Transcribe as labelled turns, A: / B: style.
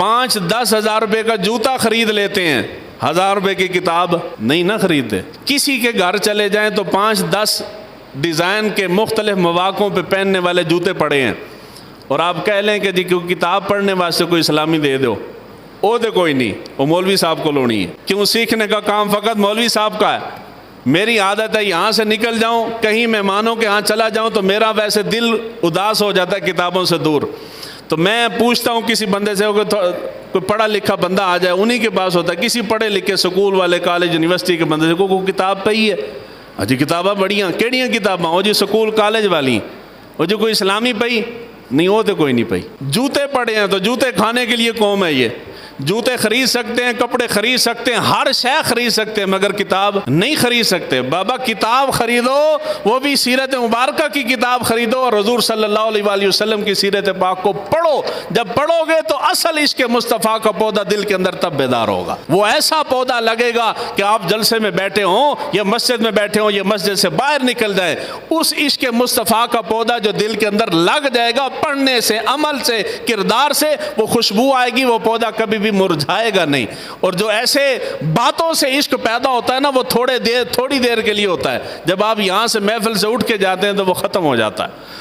A: 5-10 ہزار روپے کا جوتا خرید لیتے ہیں، 1000 روپے کی کتاب نہیں نہ خریدتے۔ کسی کے گھر چلے جائیں تو 5-10 ڈیزائن کے مختلف مواقعوں پہ پہننے والے جوتے پڑے ہیں، اور آپ کہہ لیں کہ جی کیوں کتاب پڑھنے واسطے کوئی اسلامی دے دو، او دے کوئی نہیں، وہ مولوی صاحب کو لونی ہے۔ کیوں؟ سیکھنے کا کام فقط مولوی صاحب کا ہے۔ میری عادت ہے یہاں سے نکل جاؤں، کہیں مہمانوں کے ہاں چلا جاؤں تو میرا ویسے دل اداس ہو جاتا ہے کتابوں سے دور، تو میں پوچھتا ہوں کسی بندے سے کہ کوئی پڑھا لکھا بندہ آ جائے، انہی کے پاس ہوتا ہے، کسی پڑھے لکھے سکول والے کالج یونیورسٹی کے بندے سے کوئی کتاب پئی ہے؟ ہاں جی کتاباں بڑیاں، کیڑیاں کتاباں؟ وہ جی سکول کالج والی۔ وہ جو کوئی اسلامی پئی؟ نہیں، وہ تو کوئی نہیں پئی۔ جوتے پڑے ہیں تو جوتے کھانے کے لیے قوم ہے یہ، جوتے خرید سکتے ہیں، کپڑے خرید سکتے ہیں، ہر شے خرید سکتے ہیں، مگر کتاب نہیں خرید سکتے۔ بابا کتاب خریدو، وہ بھی سیرت مبارکہ کی کتاب خریدو، اور حضور صلی اللہ علیہ وآلہ وسلم کی سیرت پاک کو پڑھو۔ جب پڑھو گے تو اصل عشق مصطفیٰ کا پودا دل کے اندر تب بیدار ہوگا۔ وہ ایسا پودا لگے گا کہ آپ جلسے میں بیٹھے ہوں یا مسجد میں بیٹھے ہوں یا مسجد سے باہر نکل جائیں، اس عشق مصطفیٰ کا پودا جو دل کے اندر لگ جائے گا، پڑھنے سے، عمل سے، کردار سے وہ خوشبو آئے گی، وہ پودا کبھی بھی مرجھائے گا نہیں۔ اور جو ایسے باتوں سے عشق پیدا ہوتا ہے نا، وہ تھوڑی دیر کے لیے ہوتا ہے، جب آپ یہاں سے محفل سے اٹھ کے جاتے ہیں تو وہ ختم ہو جاتا ہے۔